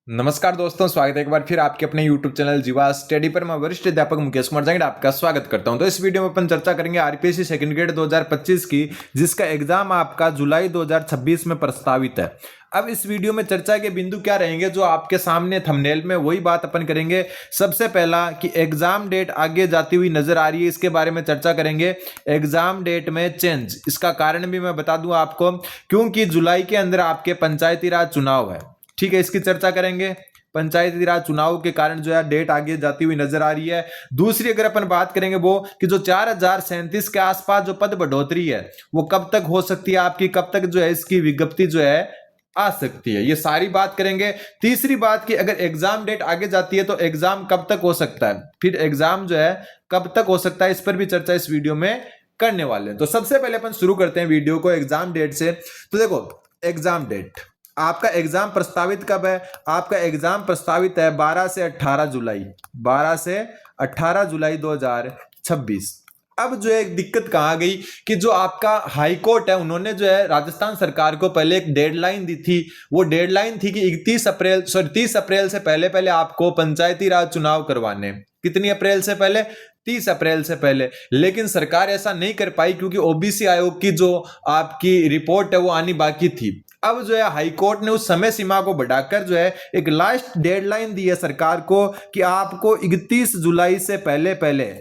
नमस्कार दोस्तों, स्वागत है एक बार फिर आपके अपने YouTube चैनल जीवा स्टडी पर। मैं वरिष्ठ अध्यापक मुकेश कुमार जांगड़ आपका स्वागत करता हूं। तो इस वीडियो में अपन चर्चा करेंगे आरपीएससी सेकंड ग्रेड 2025 की, जिसका एग्जाम आपका जुलाई 2026 में प्रस्तावित है। अब इस वीडियो में चर्चा के बिंदु क्या रहेंगे, जो आपके सामने थंबनेल में वही बात अपन करेंगे। सबसे पहला कि एग्जाम डेट आगे जाती हुई नजर आ रही है, इसके बारे में चर्चा करेंगे। एग्जाम डेट में चेंज, इसका कारण भी मैं बता दूं आपको, क्योंकि जुलाई के अंदर आपके पंचायती राज चुनाव है। ठीक है, इसकी चर्चा करेंगे। पंचायती राज चुनाव के कारण जो है डेट आगे जाती हुई नजर आ रही है। दूसरी अगर अपन बात करेंगे वो कि जो 4037 के आसपास जो पद बढ़ोतरी है वो कब तक हो सकती है आपकी, कब तक जो है इसकी विज्ञप्ति जो है आ सकती है, ये सारी बात करेंगे। तीसरी बात कि अगर एग्जाम डेट आगे जाती है तो एग्जाम कब तक हो सकता है, फिर एग्जाम जो है कब तक हो सकता है, इस पर भी चर्चा इस वीडियो में करने वाले हैं। तो सबसे पहले अपन शुरू करते हैं वीडियो को एग्जाम डेट से। तो देखो, एग्जाम डेट आपका एग्जाम प्रस्तावित कब है? आपका एग्जाम प्रस्तावित है 12 से 18 जुलाई, 12 से 18 जुलाई 2026। अब जो एक दिक्कत कहाँ गई कि जो आपका हाई कोर्ट है, उन्होंने जो है राजस्थान सरकार को पहले एक डेडलाइन दी थी। वो डेडलाइन थी कि 30 अप्रैल से पहले पहले आपको पंचायती राज चुनाव करवाने। कितनी अप्रैल से पहले? 30 अप्रैल से पहले। लेकिन सरकार ऐसा नहीं कर पाई क्योंकि ओबीसी आयोग की जो आपकी रिपोर्ट है वो आनी बाकी थी। अब जो है हाई कोर्ट ने उस समय सीमा को बढ़ाकर जो है एक लास्ट डेडलाइन दी है सरकार को कि आपको 31 जुलाई से पहले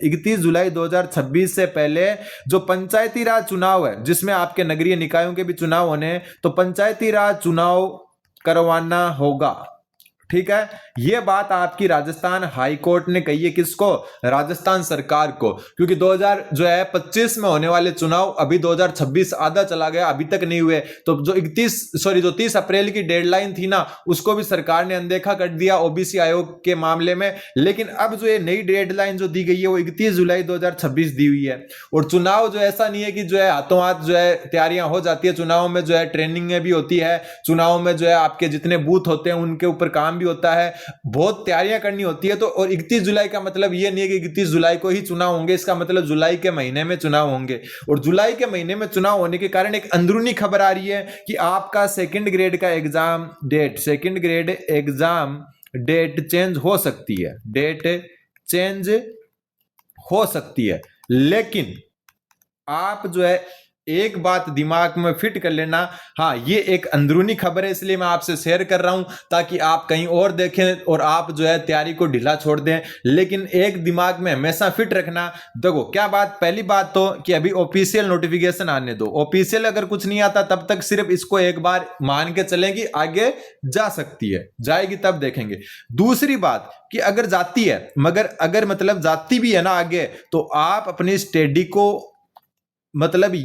31 जुलाई 2026 से पहले जो पंचायती राज चुनाव है, जिसमें आपके नगरीय निकायों के भी चुनाव होने हैं, तो पंचायती राज चुनाव करवाना होगा। ठीक है, यह बात आपकी राजस्थान हाई कोर्ट ने कही है। किसको? राजस्थान सरकार को, क्योंकि 2025 में होने वाले चुनाव अभी 2026 आधा चला गया, अभी तक नहीं हुए। तो जो 30 अप्रैल की डेडलाइन थी ना, उसको भी सरकार ने अनदेखा कर दिया ओबीसी आयोग के मामले में। लेकिन अब जो ये नई डेडलाइन जो दी गई है वो 31 जुलाई 2026 दी हुई है। और चुनाव जो ऐसा नहीं है कि जो है हाथों हाथ जो है तैयारियां हो जाती है। चुनाव में जो है ट्रेनिंग भी होती है, चुनाव में जो है आपके जितने बूथ होते हैं उनके ऊपर काम भी होता है, बहुत तैयारियां करनी होती है। तो और 31 जुलाई का मतलब ये नहीं है कि 31 जुलाई को ही चुनाव होंगे, इसका मतलब जुलाई के महीने में चुनाव होंगे। और जुलाई के महीने में चुनाव होने के कारण एक अंदरूनी खबर आ रही है कि आपका सेकंड ग्रेड का exam date, second grade exam date change हो सकती है, डेट चेंज हो सकती है। लेकिन आप जो है एक बात दिमाग में फिट कर लेना, हाँ ये एक अंदरूनी खबर है इसलिए मैं आपसे शेयर कर रहा हूं, ताकि आप कहीं और देखें और आप जो है तैयारी को ढीला छोड़ दें। लेकिन एक दिमाग में हमेशा फिट रखना। देखो क्या बात, पहली बात तो कि अभी ऑफिशियल नोटिफिकेशन आने दो। ऑफिशियल अगर कुछ नहीं आता तब तक सिर्फ इसको एक बार मान के चलेंगी, आगे जा सकती है, जाएगी तब देखेंगे। दूसरी बात कि अगर जाती है, मगर अगर मतलब जाती भी है ना आगे, तो आप अपनी स्टडी को मतलब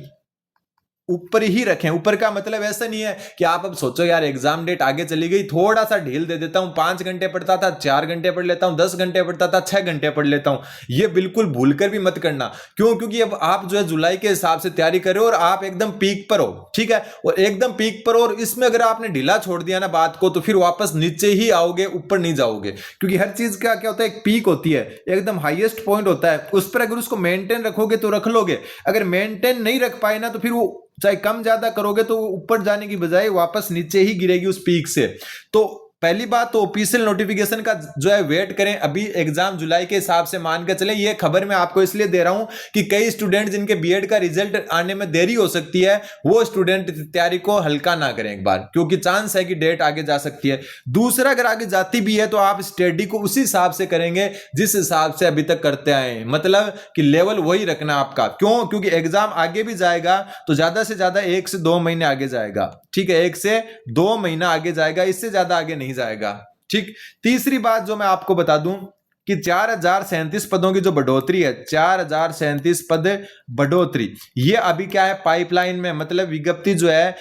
ऊपर ही रखें। ऊपर का मतलब ऐसा नहीं है कि आप अब सोचो यार एग्जाम डेट आगे चली गई, थोड़ा सा ढील दे देता हूं, 5 घंटे पढ़ता था 4 घंटे पढ़ लेता हूं, 10 घंटे पढ़ता था 6 घंटे पढ़ लेता हूं। ये बिल्कुल भूलकर भी मत करना। क्यों? क्योंकि अब आप जो है जुलाई के हिसाब से तैयारी कर रहे हो और आप एकदम पीक पर हो। ठीक है, और एकदम पीक पर हो, और इसमें अगर आपने ढीला छोड़ दिया ना बात को, तो फिर वापस नीचे ही आओगे, ऊपर नहीं जाओगे। क्योंकि हर चीज का क्या होता है, एक पीक होती है, एकदम हाईएस्ट पॉइंट होता है, उस पर अगर उसको मेंटेन रखोगे तो रख लोगे। अगर मेंटेन नहीं रख पाए ना, तो फिर वो चाहे कम ज्यादा करोगे तो ऊपर जाने की बजाय वापस नीचे ही गिरेगी उस पीक से। तो पहली बात तो ऑफिशियल नोटिफिकेशन का जो है वेट करें। अभी एग्जाम जुलाई के हिसाब से मान के चले। ये खबर मैं आपको इसलिए दे रहा हूं कि कई स्टूडेंट जिनके बीएड का रिजल्ट आने में देरी हो सकती है, वो स्टूडेंट तैयारी को हल्का ना करें एक बार, क्योंकि चांस है कि डेट आगे जा सकती है। दूसरा, अगर आगे जाती भी है तो आप स्टडी को उसी हिसाब से करेंगे जिस हिसाब से अभी तक करते आए हैं, मतलब कि लेवल वही रखना आपका। क्यों? क्योंकि एग्जाम आगे भी जाएगा तो ज्यादा से ज्यादा 1 से 2 महीने आगे जाएगा। ठीक है, 1 से 2 महीना आगे जाएगा, इससे ज्यादा आगे नहीं जाएगा। ठीक। तीसरी बात जो मैं आपको बता दूं कि 4037 पदों की जो बढ़ोतरी है, 4037 पद बढ़ोतरी, ये अभी क्या है, पाइपलाइन में, मतलब विज्ञप्ति जो है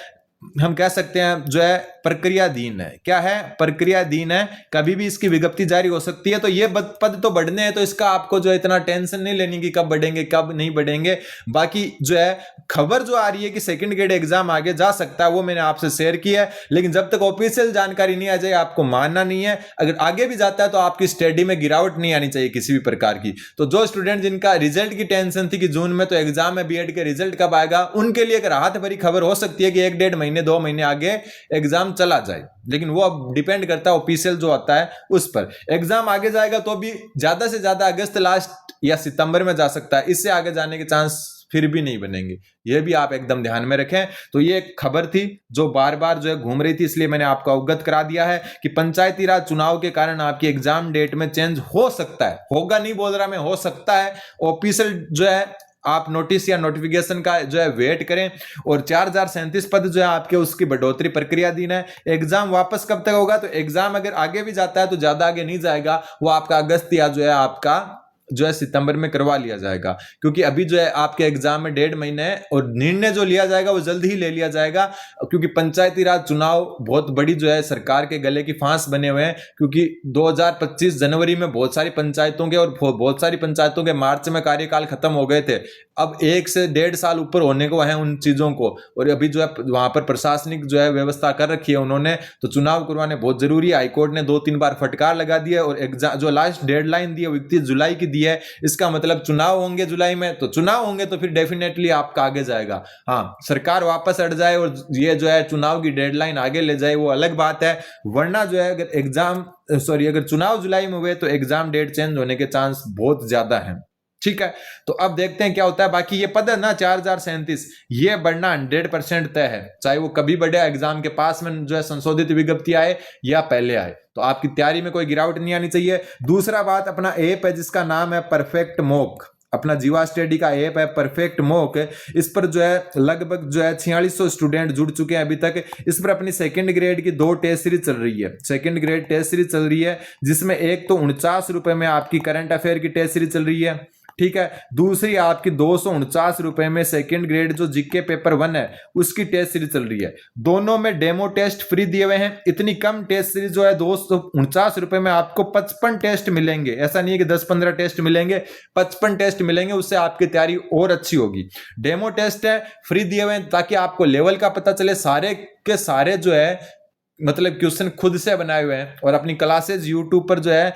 हम कह सकते हैं जो है प्रक्रियाधीन है। क्या है? प्रक्रियाधीन है, कभी भी इसकी विज्ञप्ति जारी हो सकती है। तो ये पद तो बढ़ने हैं, तो इसका आपको जो इतना टेंशन नहीं लेनी कि कब बढ़ेंगे कब नहीं बढ़ेंगे। बाकी जो है खबर जो आ रही है कि सेकंड ग्रेड एग्जाम आगे जा सकता है, वो मैंने आपसे शेयर किया है। लेकिन जब तक ऑफिशियल जानकारी नहीं आ जाए आपको मानना नहीं है। अगर आगे भी जाता है तो आपकी स्टडी में गिरावट नहीं आनी चाहिए किसी भी प्रकार की। तो जो स्टूडेंट जिनका रिजल्ट की टेंशन थी कि जून में तो एग्जाम है, बीएड के रिजल्ट कब आएगा, उनके लिए एक राहत भरी खबर हो सकती है कि 1-1.5 महीने 2 महीने आगे एग्जाम चला जाए, लेकिन वो अब डिपेंड करता है ऑफिशियल जो आता है उस पर। एग्जाम आगे जाएगा तो भी ज्यादा से ज्यादा अगस्त लास्ट या सितंबर में जा सकता है, इससे आगे जाने के चांस फिर भी नहीं बनेंगे, ये भी आप एकदम ध्यान में रखें। तो ये एक खबर थी जो बार बार जो है घूम रही थी, इसलिए मैंने आपको अवगत करा दिया है कि पंचायती राज चुनाव के कारण आपकी एग्जाम डेट में चेंज हो सकता है, होगा नहीं बोल रहा मैं, हो सकता है। ऑफिशियल जो है आप नोटिस या नोटिफिकेशन का जो है वेट करें। और 4037 पद जो है आपके उसकी बढ़ोतरी प्रक्रियाधीन है। एग्जाम वापस कब तक होगा, तो एग्जाम अगर आगे भी जाता है तो ज्यादा आगे नहीं जाएगा, वो आपका अगस्त या जो है आपका जो है सितंबर में करवा लिया जाएगा, क्योंकि अभी जो है आपके एग्जाम में 1.5 महीने है और निर्णय जो लिया जाएगा वो जल्द ही ले लिया जाएगा, क्योंकि पंचायती राज चुनाव बहुत बड़ी जो है सरकार के गले की फांस बने हुए हैं, क्योंकि 2025 जनवरी में बहुत सारी पंचायतों के और बहुत सारी पंचायतों के मार्च में कार्यकाल खत्म हो गए थे। अब 1 से 1.5 साल ऊपर होने को है उन चीजों को, और अभी जो है वहां पर प्रशासनिक जो है व्यवस्था कर रखी है उन्होंने, तो चुनाव करवाने बहुत जरूरी है। हाईकोर्ट ने 2-3 बार फटकार लगा दी है और एग्जाम जो लास्ट डेडलाइन दी है 31 जुलाई की दी है, इसका मतलब चुनाव होंगे जुलाई में, तो चुनाव होंगे तो फिर डेफिनेटली आपका आगे जाएगा। हाँ, सरकार वापस हट जाए और ये जो है चुनाव की डेडलाइन आगे ले जाए वो अलग बात है, वरना जो है अगर चुनाव जुलाई में हुए तो एग्जाम डेट चेंज होने के चांस बहुत ज्यादा है। ठीक है, तो अब देखते हैं क्या होता है। बाकी ये पद है ना 4037, ये बढ़ना 100% तय है, चाहे वो कभी बढ़े, एग्जाम के पास में जो है संशोधित विज्ञप्ति आए या पहले आए, तो आपकी तैयारी में कोई गिरावट नहीं आनी चाहिए। दूसरा बात, अपना ऐप है जिसका नाम है परफेक्ट मॉक, अपना जीवा स्टडी का ऐप है परफेक्ट मॉक, इस पर जो है लगभग जो है 4600 स्टूडेंट जुड़ चुके हैं अभी तक। इस पर अपनी सेकंड ग्रेड की 2 टेस्ट सीरीज चल रही है, सेकंड ग्रेड टेस्ट सीरीज चल रही है, जिसमें एक तो 49 रुपए में आपकी करंट अफेयर की टेस्ट सीरीज चल रही है, ठीक है। दूसरी आपकी 249 रुपए में सेकंड ग्रेड जो जीके पेपर 1 है उसकी टेस्ट सीरीज चल रही है। दोनों में डेमो टेस्ट फ्री दिए हुए हैं। इतनी कम टेस्ट सीरीज जो है 249 रुपए में आपको 55 टेस्ट मिलेंगे, ऐसा नहीं है कि 10-15 टेस्ट मिलेंगे, 55 टेस्ट मिलेंगे, उससे आपकी तैयारी और अच्छी होगी। डेमो टेस्ट है, फ्री दिए हुए हैं ताकि आपको लेवल का पता चले, सारे के सारे जो है मतलब क्वेश्चन खुद से बनाए हुए हैं, और अपनी क्लासेज यूट्यूब पर जो है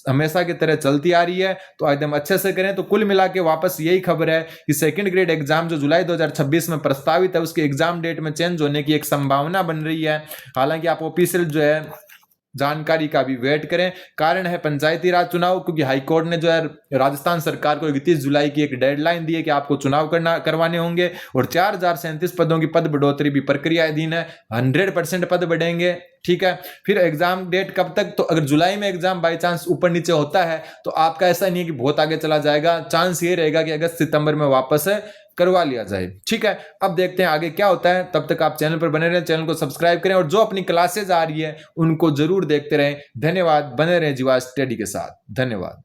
हमेशा की तरह चलती आ रही है, तो एकदम अच्छे से करें। तो कुल मिला के वापस यही खबर है कि सेकंड ग्रेड एग्जाम जो जुलाई 2026 में प्रस्तावित है उसके एग्जाम डेट में चेंज होने की एक संभावना बन रही है। हालांकि आप ऑफिशियल जो है जानकारी का भी वेट करें। कारण है पंचायती राज चुनाव, क्योंकि हाईकोर्ट ने जो है राजस्थान सरकार को 31 जुलाई की एक डेडलाइन दी है कि आपको चुनाव करवाने होंगे, और 4037 पदों की पद बढ़ोतरी भी प्रक्रियाधीन है, 100% पद बढ़ेंगे। ठीक है, फिर एग्जाम डेट कब तक, तो अगर जुलाई में एग्जाम बाई चांस ऊपर नीचे होता है तो आपका ऐसा नहीं है कि बहुत आगे चला जाएगा, चांस ये रहेगा कि अगस्त सितंबर में वापस करवा लिया जाए। ठीक है, अब देखते हैं आगे क्या होता है। तब तक आप चैनल पर बने रहें, चैनल को सब्सक्राइब करें, और जो अपनी क्लासेज आ रही है उनको जरूर देखते रहें। धन्यवाद, बने रहें जीवा स्टडी के साथ। धन्यवाद।